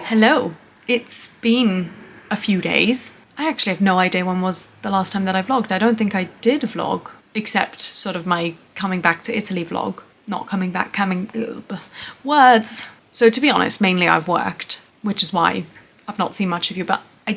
Hello. It's been a few days. I actually have no idea when was the last time that I vlogged. I don't think I did a vlog, except sort of my coming back to Italy vlog. Not coming back, words. So to be honest, mainly I've worked, which is why I've not seen much of you, but I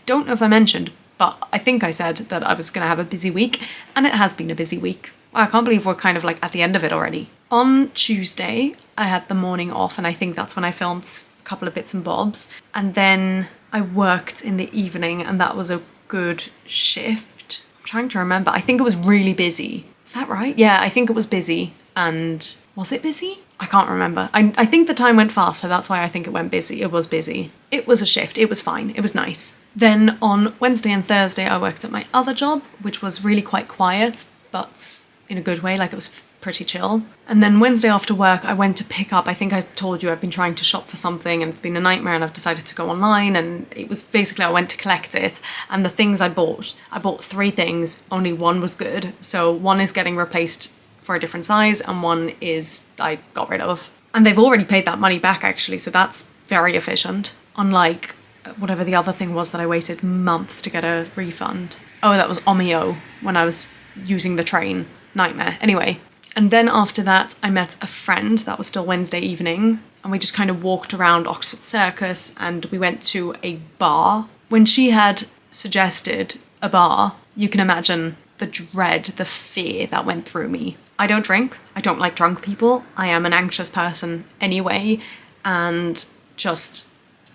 don't know if I mentioned, but I think I said that I was gonna have a busy week, and it has been a busy week. I can't believe we're kind of like at the end of it already. On Tuesday, I had the morning off, and I think that's when I filmed couple of bits and bobs, and then I worked in the evening, and that was a good shift. I'm trying to remember. I think it was really busy. Is that right? Yeah, I think it was busy. And was it busy? I can't remember. I think the time went fast, so that's why I think it went busy. It was busy. It was a shift. It was fine. It was nice. Then on Wednesday and Thursday I worked at my other job, which was really quite quiet, but in a good way. Like, it was pretty chill. And then Wednesday after work I went to pick up, I think I told you I've been trying to shop for something and it's been a nightmare, and I've decided to go online, and it was basically I went to collect it, and the things I bought 3 things, only one was good. So one is getting replaced for a different size, and one is I got rid of. And they've already paid that money back actually, so that's very efficient. Unlike whatever the other thing was that I waited months to get a refund. Oh, that was Omio, when I was using the train. Nightmare. Anyway. And then after that, I met a friend. That was still Wednesday evening. And we just kind of walked around Oxford Circus, and we went to a bar. When she had suggested a bar, you can imagine the dread, the fear that went through me. I don't drink. I don't like drunk people. I am an anxious person anyway. And just,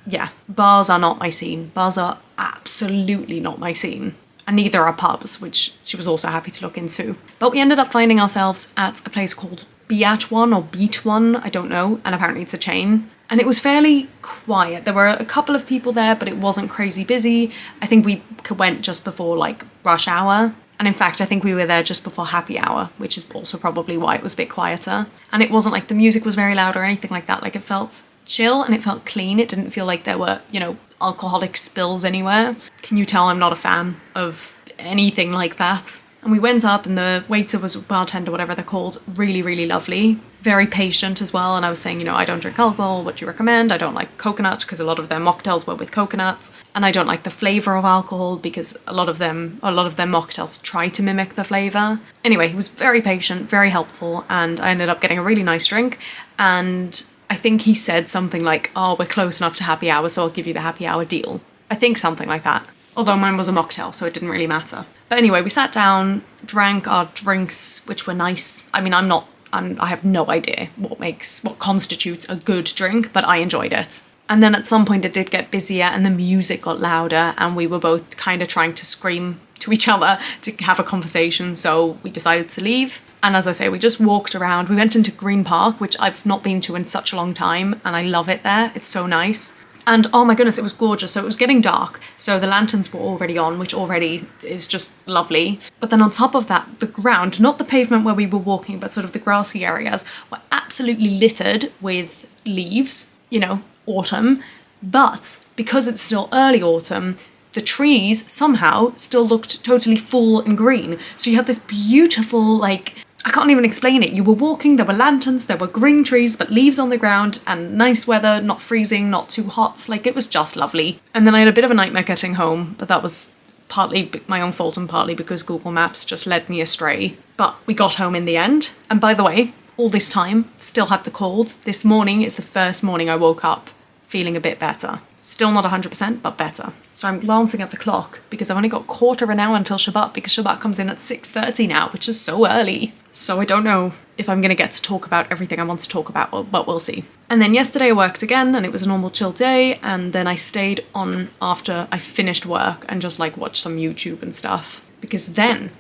yeah, bars are not my scene. Bars are absolutely not my scene. And neither are pubs, which she was also happy to look into. But we ended up finding ourselves at a place called Beat One or Beat One, I don't know, and apparently it's a chain. And it was fairly quiet. There were a couple of people there, but it wasn't crazy busy. I think we went just before like rush hour. And in fact, I think we were there just before happy hour, which is also probably why it was a bit quieter. And it wasn't like the music was very loud or anything like that. Like, it felt chill and it felt clean. It didn't feel like there were, you know, alcoholic spills anywhere. Can you tell I'm not a fan of anything like that? And we went up, and the waiter was bartender, whatever they're called, really, really lovely. Very patient as well. And I was saying, you know, I don't drink alcohol. What do you recommend? I don't like coconut, because a lot of their mocktails were with coconut. And I don't like the flavour of alcohol, because a lot of their mocktails try to mimic the flavour. Anyway, he was very patient, very helpful, and I ended up getting a really nice drink. And I think he said something like, oh, we're close enough to happy hour, so I'll give you the happy hour deal. I think something like that. Although mine was a mocktail, so it didn't really matter. But anyway, we sat down, drank our drinks, which were nice. I mean, I have no idea what constitutes a good drink, but I enjoyed it. And then at some point it did get busier and the music got louder and we were both kind of trying to scream to each other to have a conversation, so we decided to leave. And as I say, we just walked around. We went into Green Park, which I've not been to in such a long time, and I love it there. It's so nice. And oh my goodness, it was gorgeous. So it was getting dark, so the lanterns were already on, which already is just lovely. But then on top of that, the ground, not the pavement where we were walking, but sort of the grassy areas, were absolutely littered with leaves, you know, autumn. But because it's still early autumn, the trees somehow still looked totally full and green. So you had this beautiful, like, I can't even explain it. You were walking, there were lanterns, there were green trees, but leaves on the ground and nice weather, not freezing, not too hot. Like, it was just lovely. And then I had a bit of a nightmare getting home, but that was partly my own fault and partly because Google Maps just led me astray. But we got home in the end. And by the way, all this time, still had the cold. This morning is the first morning I woke up feeling a bit better. Still not 100%, but better. So I'm glancing at the clock because I've only got quarter of an hour until Shabbat, because Shabbat comes in at 6:30 now, which is so early. So I don't know if I'm going to get to talk about everything I want to talk about, but we'll see. And then yesterday I worked again and it was a normal chill day, and then I stayed on after I finished work and just like watched some YouTube and stuff, because then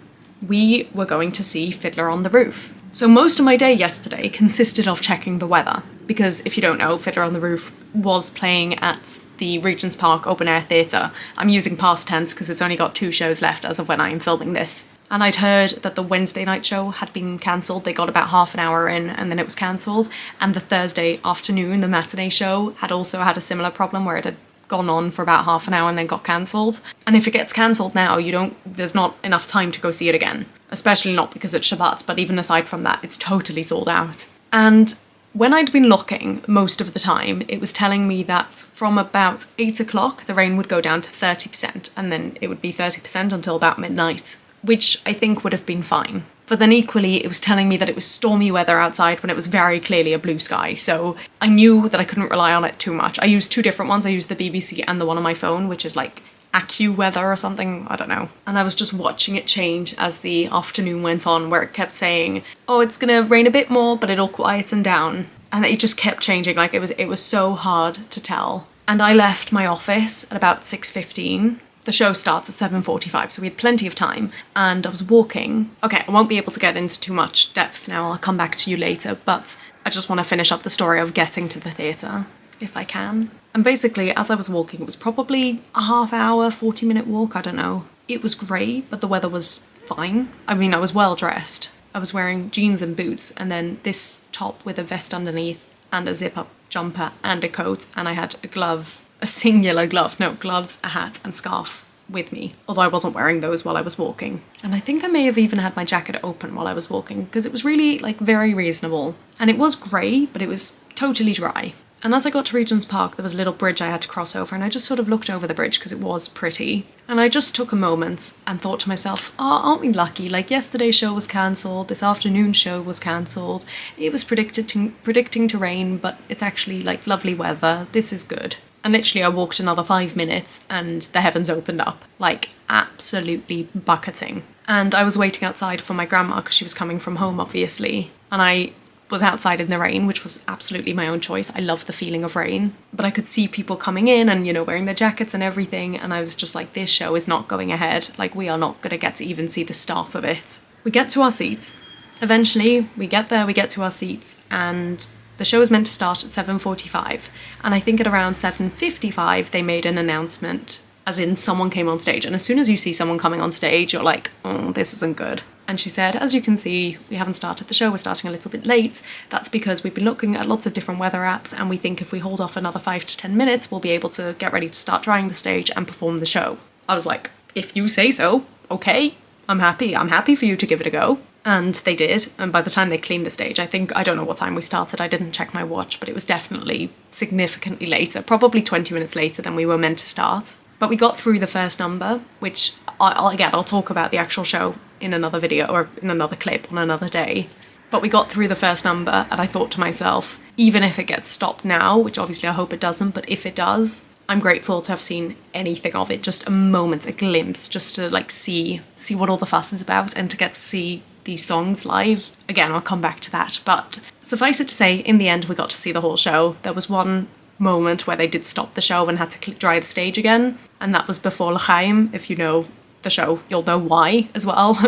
we were going to see Fiddler on the Roof. So most of my day yesterday consisted of checking the weather, because if you don't know, Fiddler on the Roof was playing at the Regent's Park Open Air Theatre. I'm using past tense because it's only got 2 shows left as of when I am filming this. And I'd heard that the Wednesday night show had been cancelled. They got about half an hour in and then it was cancelled. And the Thursday afternoon, the matinee show, had also had a similar problem where it had gone on for about half an hour and then got cancelled. And if it gets cancelled now, there's not enough time to go see it again. Especially not because it's Shabbat, but even aside from that, it's totally sold out. And when I'd been looking most of the time, it was telling me that from about 8 o'clock, the rain would go down to 30%, and then it would be 30% until about midnight, which I think would have been fine. But then equally, it was telling me that it was stormy weather outside when it was very clearly a blue sky, so I knew that I couldn't rely on it too much. I used 2 different ones. I used the BBC and the one on my phone, which is like AccuWeather or something, I don't know. And I was just watching it change as the afternoon went on, where it kept saying, oh, it's gonna rain a bit more, but it'll quieten down. And it just kept changing, like it was so hard to tell. And I left my office at about 6:15. The show starts at 7:45, so we had plenty of time. And I was walking. Okay, I won't be able to get into too much depth now, I'll come back to you later, but I just want to finish up the story of getting to the theatre, if I can. And basically, as I was walking, it was probably a half hour, 40-minute walk, I don't know. It was grey, but the weather was fine. I mean, I was well dressed. I was wearing jeans and boots, and then this top with a vest underneath, and a zip-up jumper, and a coat, and I had a glove, a singular glove, no, gloves, a hat, and scarf with me. Although I wasn't wearing those while I was walking. And I think I may have even had my jacket open while I was walking, because it was really, like, very reasonable. And it was grey, but it was totally dry. And as I got to Regent's Park, there was a little bridge I had to cross over, and I just sort of looked over the bridge because it was pretty. And I just took a moment and thought to myself, oh, aren't we lucky? Like, yesterday's show was cancelled, this afternoon's show was cancelled, it was predicting to rain, but it's actually, like, lovely weather, this is good. And literally I walked another 5 minutes and the heavens opened up, like, absolutely bucketing. And I was waiting outside for my grandma because she was coming from home, obviously, and I was outside in the rain, which was absolutely my own choice. I love the feeling of rain, but I could see people coming in and, you know, wearing their jackets and everything, and I was just like, this show is not going ahead. Like, we are not going to get to even see the start of it. We get to our seats. Eventually, we get there, we get to our seats, and the show was meant to start at 7:45, and I think at around 7:55 they made an announcement, as in someone came on stage, and as soon as you see someone coming on stage, you're like, oh, this isn't good. And she said, as you can see, we haven't started the show, we're starting a little bit late. That's because we've been looking at lots of different weather apps, and we think if we hold off another 5 to 10 minutes, we'll be able to get ready to start drying the stage and perform the show. I was like, if you say so, okay, I'm happy for you to give it a go. And they did, and by the time they cleaned the stage, I don't know what time we started, I didn't check my watch, but it was definitely significantly later, probably 20 minutes later than we were meant to start. But we got through the first number, which I'll talk about the actual show in another video or in another clip on another day. But we got through the first number and I thought to myself, even if it gets stopped now, which obviously I hope it doesn't, but if it does, I'm grateful to have seen anything of it, just a moment, a glimpse, just to like see what all the fuss is about and to get to see these songs live. Again, I'll come back to that, but suffice it to say, in the end we got to see the whole show. There was one moment where they did stop the show and had to dry the stage again, and that was before L'Chaim. If you know the show, you'll know why as well.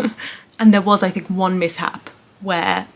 And there was, I think, one mishap where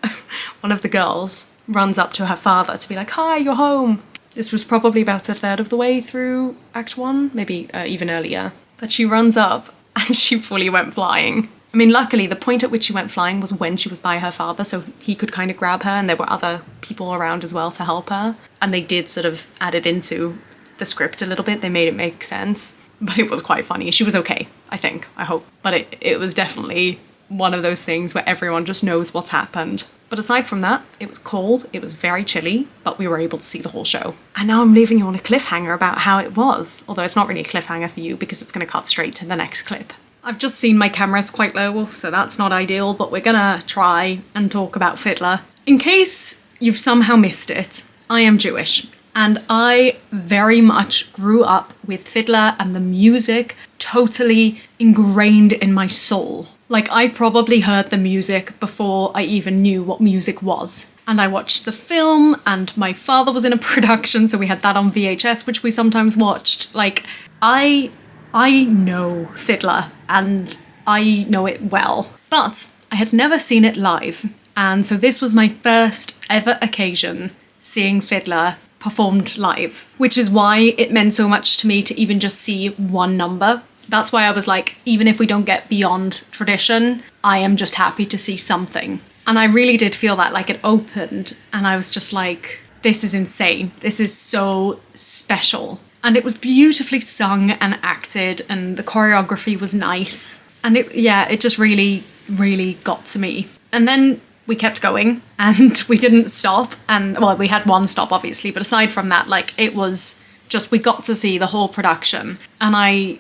one of the girls runs up to her father to be like, "Hi, you're home." This was probably about a third of the way through Act 1, maybe even earlier. But she runs up and she fully went flying. I mean, luckily, the point at which she went flying was when she was by her father, so he could kind of grab her, and there were other people around as well to help her. And they did sort of add it into the script a little bit. They made it make sense. But it was quite funny. She was okay, I think, I hope. But it was definitely one of those things where everyone just knows what's happened. But aside from that, it was cold, it was very chilly, but we were able to see the whole show. And now I'm leaving you on a cliffhanger about how it was, although it's not really a cliffhanger for you because it's going to cut straight to the next clip. I've just seen my camera's quite low, so that's not ideal, but we're gonna try and talk about Fiddler. In case you've somehow missed it, I am Jewish, and I very much grew up with Fiddler and the music totally ingrained in my soul. Like, I probably heard the music before I even knew what music was. And I watched the film, and my father was in a production, so we had that on VHS, which we sometimes watched. Like, I know Fiddler, and I know it well. But I had never seen it live, and so this was my first ever occasion seeing Fiddler performed live, which is why it meant so much to me to even just see one number. That's why I was like, even if we don't get beyond tradition, I am just happy to see something. And I really did feel that, like, it opened and I was just like, this is insane. This is so special. And it was beautifully sung and acted, and the choreography was nice. And it just really, really got to me. And then we kept going and we didn't stop. And well, we had one stop obviously, but aside from that, like, it was just, we got to see the whole production. And I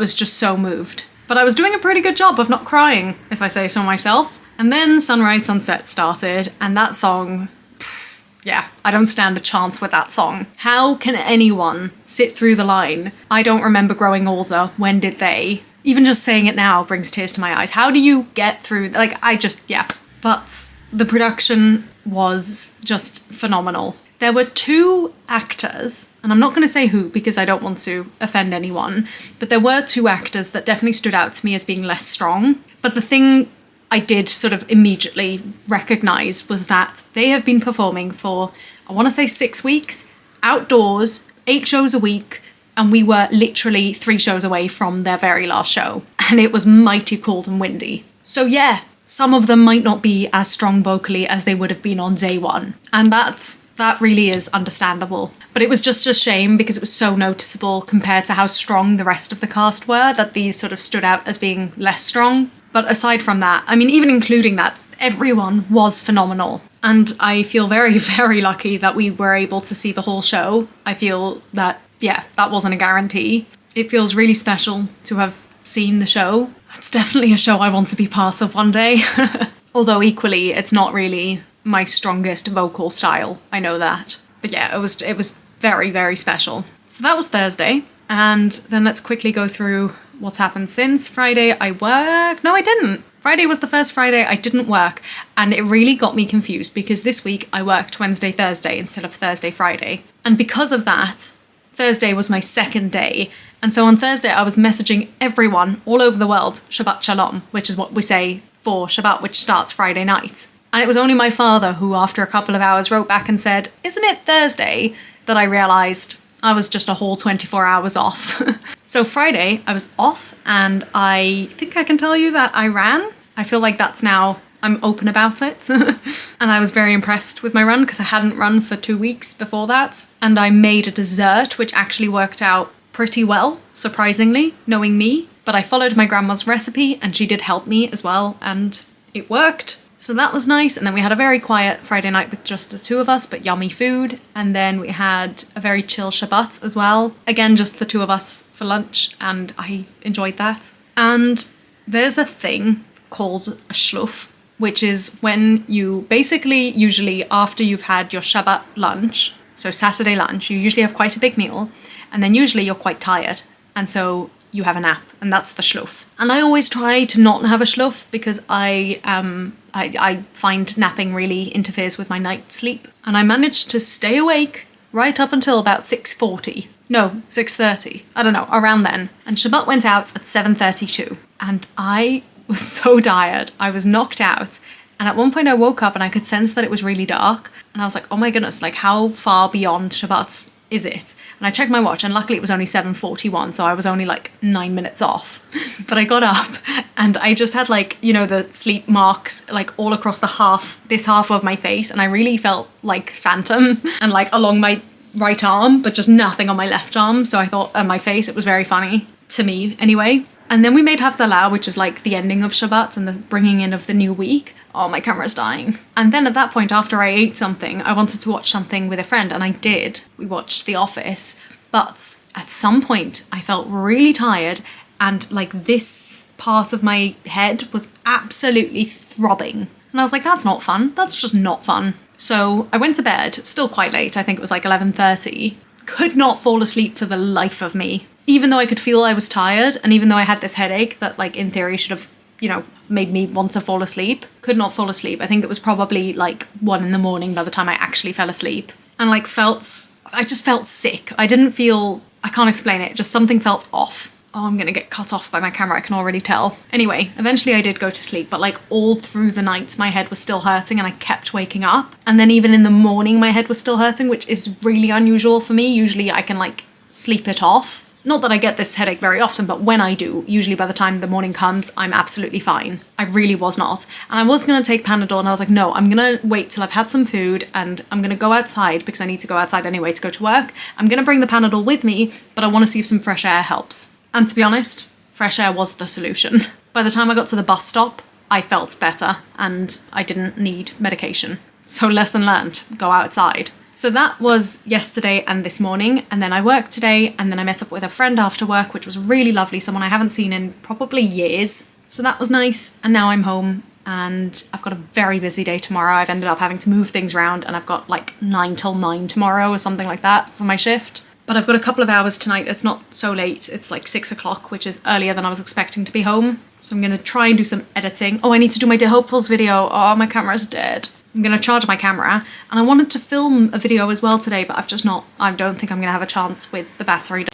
was just so moved. But I was doing a pretty good job of not crying, if I say so myself. And then Sunrise Sunset started, and that song, yeah, I don't stand a chance with that song. How can anyone sit through the line, "I don't remember growing older, when did they?" Even just saying it now brings tears to my eyes. How do you get through, like, yeah. But the production was just phenomenal. There were two actors, and I'm not going to say who because I don't want to offend anyone, but there were two actors that definitely stood out to me as being less strong. But the thing I did sort of immediately recognise was that they have been performing for, I want to say 6 weeks, outdoors, 8 shows a week, and we were literally 3 shows away from their very last show. And it was mighty cold and windy. So yeah, some of them might not be as strong vocally as they would have been on day one. And that really is understandable. But it was just a shame because it was so noticeable compared to how strong the rest of the cast were that these sort of stood out as being less strong. But aside from that, I mean, even including that, everyone was phenomenal. And I feel very, very lucky that we were able to see the whole show. I feel that, yeah, that wasn't a guarantee. It feels really special to have seen the show. It's definitely a show I want to be part of one day. Although equally, it's not really my strongest vocal style, I know that. But yeah, it was very, very special. So that was Thursday, and then let's quickly go through what's happened since. Friday I worked. No, I didn't. Friday was the first Friday I didn't work, and it really got me confused because this week I worked Wednesday, Thursday instead of Thursday, Friday. And because of that, Thursday was my second day. And so on Thursday I was messaging everyone all over the world, Shabbat Shalom, which is what we say for Shabbat, which starts Friday night. And it was only my father who, after a couple of hours, wrote back and said, "Isn't it Thursday?" that I realised I was just a whole 24 hours off. So Friday, I was off, and I think I can tell you that I ran. I feel like that's now, I'm open about it. And I was very impressed with my run because I hadn't run for 2 weeks before that. And I made a dessert, which actually worked out pretty well, surprisingly, knowing me. But I followed my grandma's recipe, and she did help me as well, and it worked. So that was nice. And then we had a very quiet Friday night with just the two of us, but yummy food. And then we had a very chill Shabbat as well. Again, just the two of us for lunch, and I enjoyed that. And there's a thing called a shluf, which is when you basically, usually after you've had your Shabbat lunch, so Saturday lunch, you usually have quite a big meal, and then usually you're quite tired, and so you have a nap, and that's the schluff. And I always try to not have a schluff because I find napping really interferes with my night sleep. And I managed to stay awake right up until about 6:40. No, 6:30. I don't know, around then. And Shabbat went out at 7:32. And I was so tired. I was knocked out. And at one point I woke up and I could sense that it was really dark. And I was like, oh my goodness, like how far beyond Shabbat is it? And I checked my watch, and luckily it was only 7:41, so I was only like 9 minutes off. But I got up and I just had like, you know, the sleep marks like all across this half of my face, and I really felt like Phantom and like along my right arm, but just nothing on my left arm. So I thought on my face, it was very funny to me anyway. And then we made Havdalah, which is like the ending of Shabbat and the bringing in of the new week. Oh, my camera's dying. And then at that point, after I ate something, I wanted to watch something with a friend, and I did. We watched The Office, but at some point I felt really tired, and like this part of my head was absolutely throbbing. And I was like, that's not fun. That's just not fun. So I went to bed, still quite late. I think it was like 11:30. Could not fall asleep for the life of me. Even though I could feel I was tired, and even though I had this headache that like in theory should have, you know, made me want to fall asleep, could not fall asleep. I think it was probably like 1 a.m. by the time I actually fell asleep. And like I just felt sick. I can't explain it, just something felt off. Oh, I'm gonna get cut off by my camera, I can already tell. Anyway, eventually I did go to sleep, but like all through the night my head was still hurting and I kept waking up. And then even in the morning my head was still hurting, which is really unusual for me. Usually I can like sleep it off. Not that I get this headache very often, but when I do, usually by the time the morning comes, I'm absolutely fine. I really was not. And I was going to take Panadol, and I was like, no, I'm going to wait till I've had some food, and I'm going to go outside because I need to go outside anyway to go to work. I'm going to bring the Panadol with me, but I want to see if some fresh air helps. And to be honest, fresh air was the solution. By the time I got to the bus stop, I felt better, and I didn't need medication. So lesson learned, go outside. So that was yesterday and this morning, and then I worked today, and then I met up with a friend after work, which was really lovely, someone I haven't seen in probably years. So that was nice, and now I'm home, and I've got a very busy day tomorrow. I've ended up having to move things around, and I've got like 9 till 9 tomorrow or something like that for my shift. But I've got a couple of hours tonight. It's not so late, it's like 6 o'clock, which is earlier than I was expecting to be home. So I'm gonna try and do some editing. Oh, I need to do my Dear Hopefuls video. Oh, my camera's dead. I'm going to charge my camera, and I wanted to film a video as well today, but I don't think I'm going to have a chance with the battery.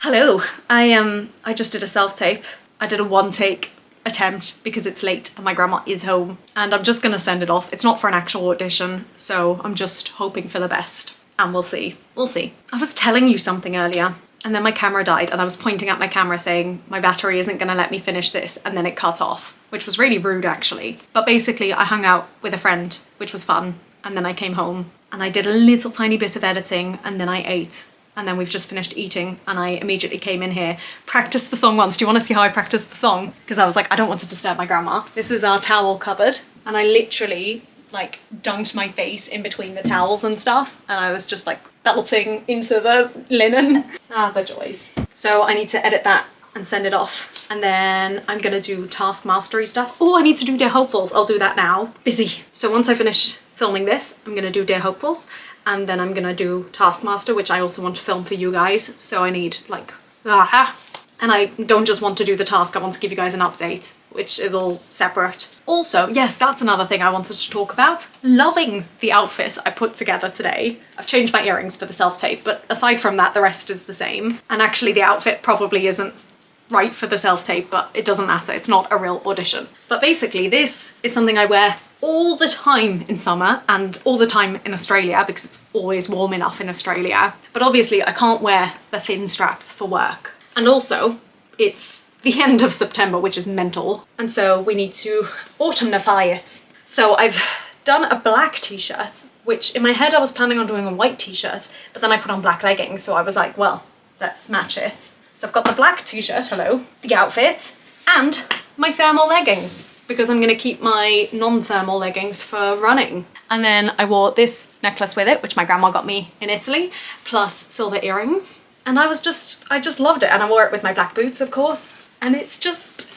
Hello, I just did a self-tape. I did a 1-take attempt because it's late and my grandma is home, and I'm just going to send it off. It's not for an actual audition, so I'm just hoping for the best, and we'll see. I was telling you something earlier, and then my camera died, and I was pointing at my camera saying my battery isn't going to let me finish this, and then it cut off, which was really rude actually. But basically I hung out with a friend, which was fun, and then I came home and I did a little tiny bit of editing, and then I ate, and then we've just finished eating, and I immediately came in here, practiced the song once. Do you want to see how I practiced the song? Because I was like, I don't want to disturb my grandma. This is our towel cupboard, and I literally like dunked my face in between the towels and stuff, and I was just like belting into the linen. Ah, the joys. So I need to edit that and send it off, and then I'm gonna do task mastery stuff. Oh, I need to do Dear Hopefuls. I'll do that now. Busy. So once I finish filming this, I'm gonna do Dear Hopefuls, and then I'm gonna do Taskmaster, which I also want to film for you guys. So I need like, and I don't just want to do the task, I want to give you guys an update, which is all separate. Also, yes, that's another thing I wanted to talk about. Loving the outfit I put together today. I've changed my earrings for the self-tape, but aside from that, the rest is the same. And actually the outfit probably isn't right for the self-tape, but it doesn't matter, it's not a real audition. But basically this is something I wear all the time in summer and all the time in Australia because it's always warm enough in Australia. But obviously I can't wear the thin straps for work. And also, it's the end of September, which is mental, and so we need to autumnify it. So I've done a black t-shirt, which in my head I was planning on doing a white t-shirt, but then I put on black leggings, so I was like, well, let's match it. So I've got the black t-shirt, hello, the outfit, and my thermal leggings, because I'm gonna keep my non-thermal leggings for running. And then I wore this necklace with it, which my grandma got me in Italy, plus silver earrings. And I just loved it, and I wore it with my black boots, of course. And it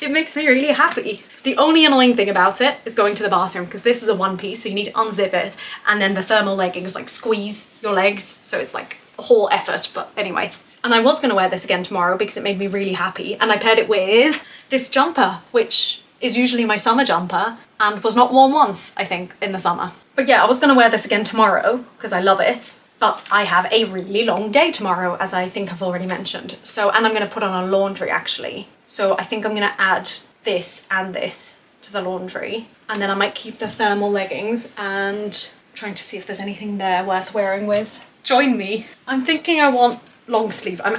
makes me really happy. The only annoying thing about it is going to the bathroom, because this is a one piece, so you need to unzip it, and then the thermal leggings like squeeze your legs, so it's like a whole effort, but anyway. And I was going to wear this again tomorrow because it made me really happy, and I paired it with this jumper, which is usually my summer jumper and was not worn once, I think, in the summer. But yeah, I was going to wear this again tomorrow because I love it, but I have a really long day tomorrow, as I think I've already mentioned. So, and I'm going to put on a laundry actually. So I think I'm going to add this and this to the laundry, and then I might keep the thermal leggings, and trying to see if there's anything there worth wearing with. Join me. I'm thinking I want long sleeve. I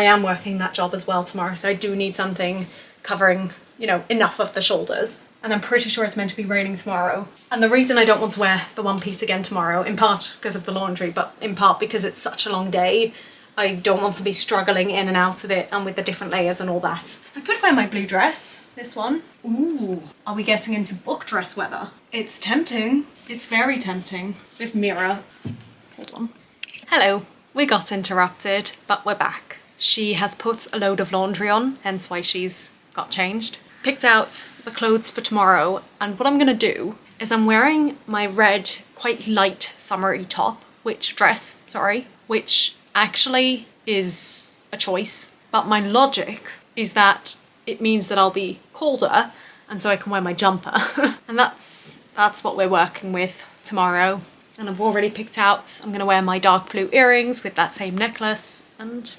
am working that job as well tomorrow, so I do need something covering, you know, enough of the shoulders. And I'm pretty sure it's meant to be raining tomorrow. And the reason I don't want to wear the one piece again tomorrow, in part because of the laundry, but in part because it's such a long day, I don't want to be struggling in and out of it and with the different layers and all that. I could wear my blue dress, this one. Ooh, are we getting into book dress weather? It's tempting. It's very tempting. This mirror. Hold on. Hello. We got interrupted, but we're back. She has put a load of laundry on, hence why she's got changed. Picked out the clothes for tomorrow, and what I'm gonna do is I'm wearing my red, quite light summery top, which actually is a choice, but my logic is that it means that I'll be colder, and so I can wear my jumper. And that's what we're working with tomorrow. And I've already picked out, I'm gonna wear my dark blue earrings with that same necklace, and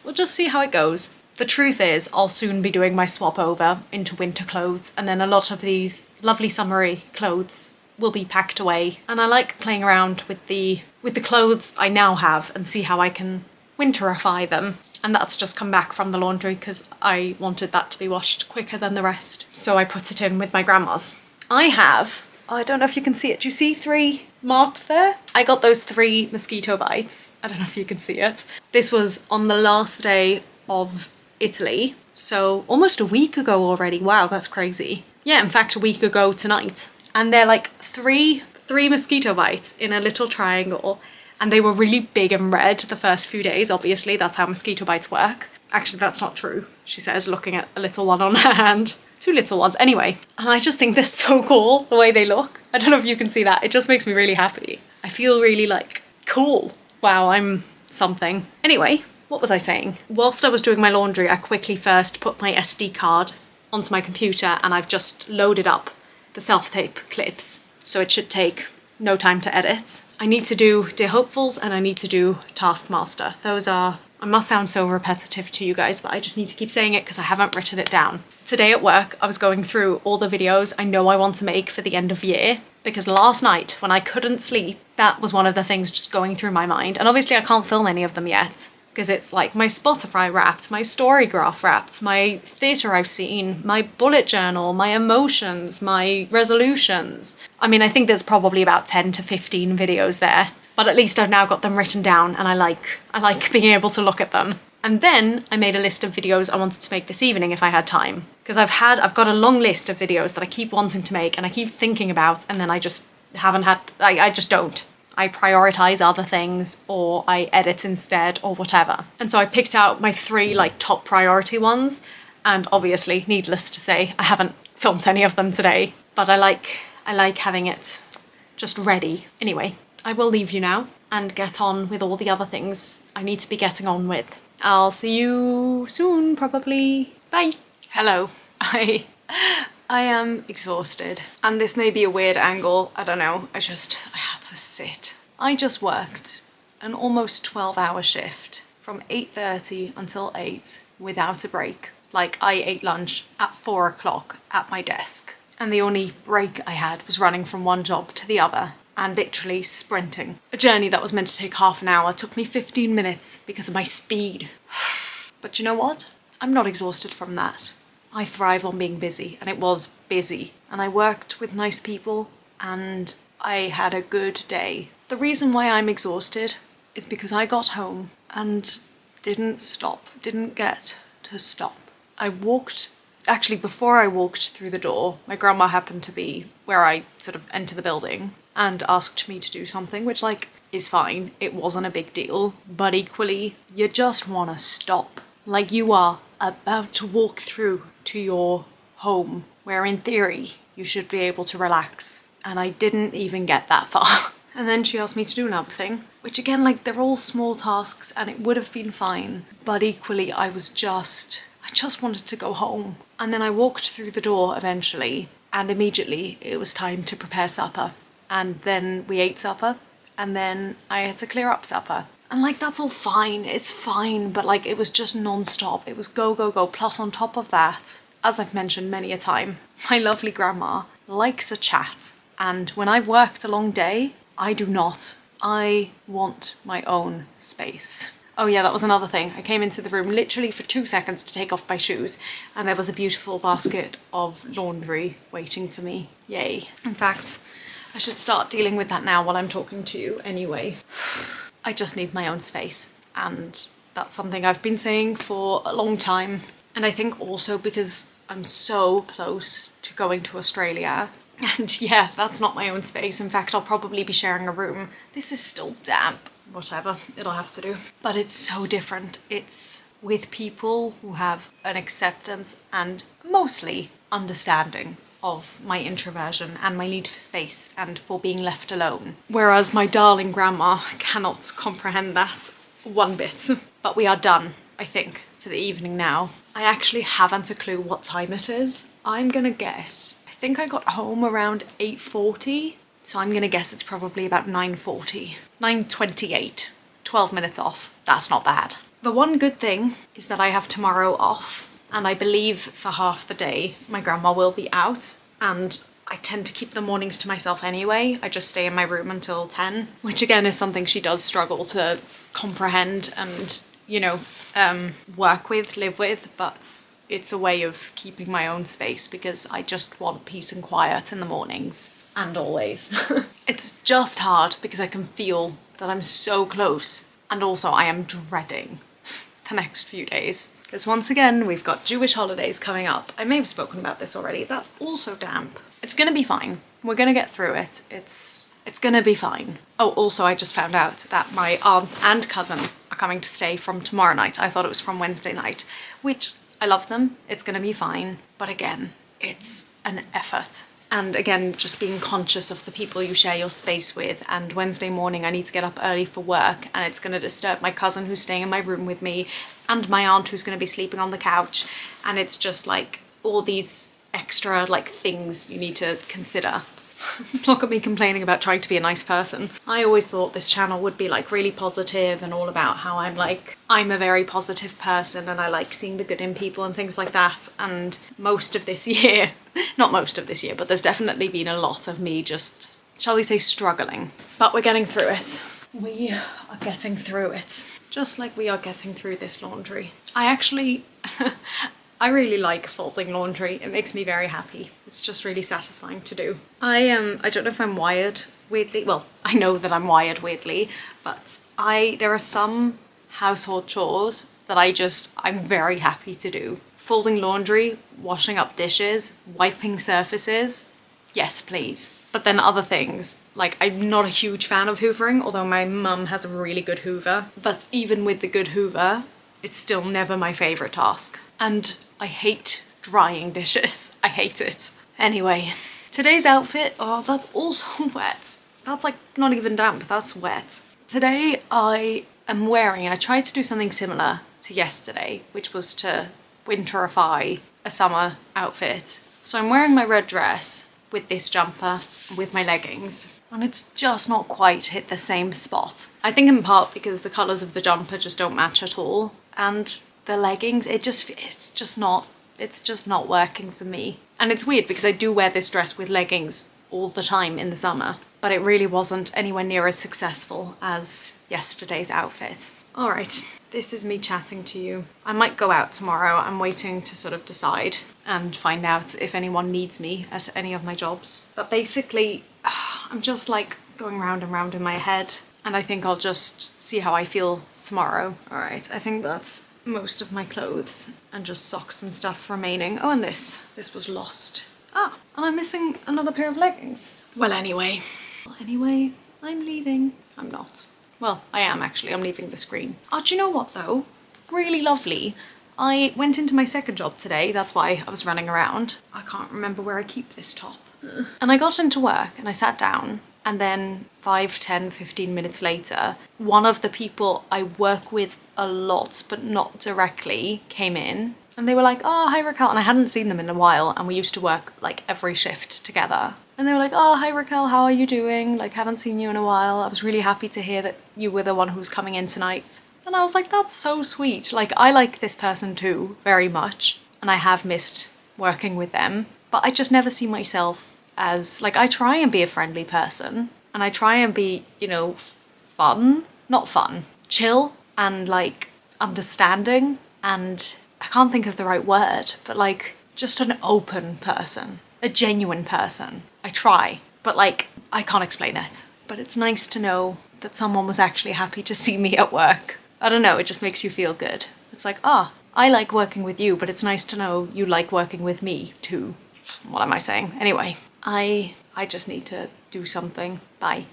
we'll just see how it goes. The truth is, I'll soon be doing my swap over into winter clothes, and then a lot of these lovely summery clothes will be packed away. And I like playing around with the clothes I now have and see how I can winterify them. And that's just come back from the laundry because I wanted that to be washed quicker than the rest. So I put it in with my grandma's. I don't know if you can see it. Do you see 3 marks there? I got those 3 mosquito bites. I don't know if you can see it. This was on the last day of Italy. So almost a week ago already. Wow, that's crazy. Yeah, in fact, a week ago tonight. And they're like three mosquito bites in a little triangle. And they were really big and red the first few days. Obviously, that's how mosquito bites work. Actually, that's not true, she says, looking at a little one on her hand. 2 little ones, anyway. And I just think they're so cool, the way they look. I don't know if you can see that. It just makes me really happy. I feel really, like, cool. Wow, I'm something. Anyway, what was I saying? Whilst I was doing my laundry, I quickly first put my SD card onto my computer, and I've just loaded up the self-tape clips. So it should take no time to edit. I need to do Dear Hopefuls and I need to do Taskmaster. Those are, I must sound so repetitive to you guys, but I just need to keep saying it because I haven't written it down. Today at work, I was going through all the videos I know I want to make for the end of year, because last night when I couldn't sleep, that was one of the things just going through my mind. And obviously I can't film any of them yet, because it's like my Spotify Wrapped, my Storygraph Wrapped, my theatre I've seen, my bullet journal, my emotions, my resolutions. I mean, I think there's probably about 10 to 15 videos there, but at least I've now got them written down, and I like being able to look at them. And then I made a list of videos I wanted to make this evening if I had time, because I've got a long list of videos that I keep wanting to make and I keep thinking about, and then I just haven't had, I just don't. I prioritize other things, or I edit instead, or whatever. And so I picked out my 3 like top priority ones, and obviously, needless to say, I haven't filmed any of them today, but I like having it just ready. Anyway, I will leave you now and get on with all the other things I need to be getting on with. I'll see you soon, probably. Bye. Hello. I am exhausted, and this may be a weird angle, I don't know, I had to sit. I just worked an almost 12-hour shift from 8:30 until 8 without a break. Like, I ate lunch at 4 o'clock at my desk, and the only break I had was running from one job to the other and literally sprinting. A journey that was meant to take half an hour took me 15 minutes because of my speed. But you know what? I'm not exhausted from that. I thrive on being busy, and it was busy. And I worked with nice people, and I had a good day. The reason why I'm exhausted is because I got home and didn't get to stop. Before I walked through the door, my grandma happened to be where I sort of enter the building and asked me to do something, which, like, is fine. It wasn't a big deal. But equally, you just want to stop. Like, you are about to walk through to your home, where in theory, you should be able to relax. And I didn't even get that far. And then she asked me to do another thing, which again, like, they're all small tasks and it would have been fine. But equally, I just wanted to go home. And then I walked through the door eventually, and immediately it was time to prepare supper. And then we ate supper, and then I had to clear up supper. And like, that's all fine, it's fine, but like, it was just non-stop. It was go, go, go. Plus on top of that, as I've mentioned many a time, my lovely grandma likes a chat. And when I've worked a long day, I do not. I want my own space. Oh yeah, that was another thing. I came into the room literally for 2 seconds to take off my shoes, and there was a beautiful basket of laundry waiting for me. Yay. In fact, I should start dealing with that now while I'm talking to you anyway. I just need my own space, and that's something I've been saying for a long time. And I think also because I'm so close to going to Australia, and yeah, that's not my own space. In fact, I'll probably be sharing a room. This is still damp. Whatever, it'll have to do. But it's so different. It's with people who have an acceptance and mostly understanding of my introversion and my need for space and for being left alone. Whereas my darling grandma cannot comprehend that one bit. But we are done, I think, for the evening now. I actually haven't a clue what time it is. I'm gonna guess. I think I got home around 8:40. So I'm gonna guess it's probably about 9:40. 9:28. 12 minutes off. That's not bad. The one good thing is that I have tomorrow off, and I believe for half the day my grandma will be out, and I tend to keep the mornings to myself anyway. I just stay in my room until 10, which again is something she does struggle to comprehend and, you know, work with, live with, but it's a way of keeping my own space because I just want peace and quiet in the mornings. And always. It's just hard because I can feel that I'm so close, and also I am dreading the next few days. Because once again, we've got Jewish holidays coming up. I may have spoken about this already. That's also damp. It's gonna be fine. We're gonna get through it. It's gonna be fine. Oh, also I just found out that my aunts and cousin are coming to stay from tomorrow night. I thought it was from Wednesday night, which I love them. It's gonna be fine. But again, it's an effort. And again, just being conscious of the people you share your space with. And Wednesday morning I need to get up early for work, and it's going to disturb my cousin who's staying in my room with me and my aunt who's going to be sleeping on the couch. And it's just like all these extra like things you need to consider. Look at me complaining about trying to be a nice person. I always thought this channel would be like really positive and all about how I'm a very positive person and I like seeing the good in people and things like that. And most of this year, not most of this year, but there's definitely been a lot of me just, shall we say, struggling. But we're getting through it. We are getting through it. Just like we are getting through this laundry. I actually, I really like folding laundry. It makes me very happy. It's just really satisfying to do. I don't know if I'm wired weirdly. Well, I know that I'm wired weirdly, but there are some household chores that I'm very happy to do. Folding laundry, washing up dishes, wiping surfaces. Yes, please. But then other things, like I'm not a huge fan of hoovering, although my mum has a really good hoover. But even with the good hoover, it's still never my favourite task. And I hate drying dishes. I hate it. Anyway, today's outfit, oh, that's also wet. That's like not even damp, that's wet. Today I tried to do something similar to yesterday, which was to winterify a summer outfit. So I'm wearing my red dress with this jumper and with my leggings, and it's just not quite hit the same spot. I think in part because the colours of the jumper just don't match at all, and the leggings, it's just not working for me. And it's weird because I do wear this dress with leggings all the time in the summer, but it really wasn't anywhere near as successful as yesterday's outfit. All right, this is me chatting to you. I might go out tomorrow. I'm waiting to sort of decide and find out if anyone needs me at any of my jobs. But basically, I'm just like going round and round in my head, and I think I'll just see how I feel tomorrow. All right, I think that's most of my clothes and just socks and stuff remaining. Oh, and this was lost. Ah, and I'm missing another pair of leggings. Well, anyway, I'm leaving. I'm not. Well, I am actually. I'm leaving the screen. Oh, do you know what though? Really lovely. I went into my second job today. That's why I was running around. I can't remember where I keep this top. And I got into work and I sat down And then 5, 10, 15 minutes later, one of the people I work with a lot, but not directly, came in. And they were like, oh, hi Raquel. And I hadn't seen them in a while. And we used to work like every shift together. And they were like, oh, hi Raquel, how are you doing? Like, haven't seen you in a while. I was really happy to hear that you were the one who was coming in tonight. And I was like, that's so sweet. Like, I like this person too, very much. And I have missed working with them. But I just never see myself as, like, I try and be a friendly person. And I try and be, you know, fun. Not fun. Chill and, like, understanding. And I can't think of the right word. But, like, just an open person. A genuine person. I try. But, like, I can't explain it. But it's nice to know that someone was actually happy to see me at work. I don't know, it just makes you feel good. It's like, I like working with you, but it's nice to know you like working with me too. What am I saying? Anyway, I just need to do something. Bye.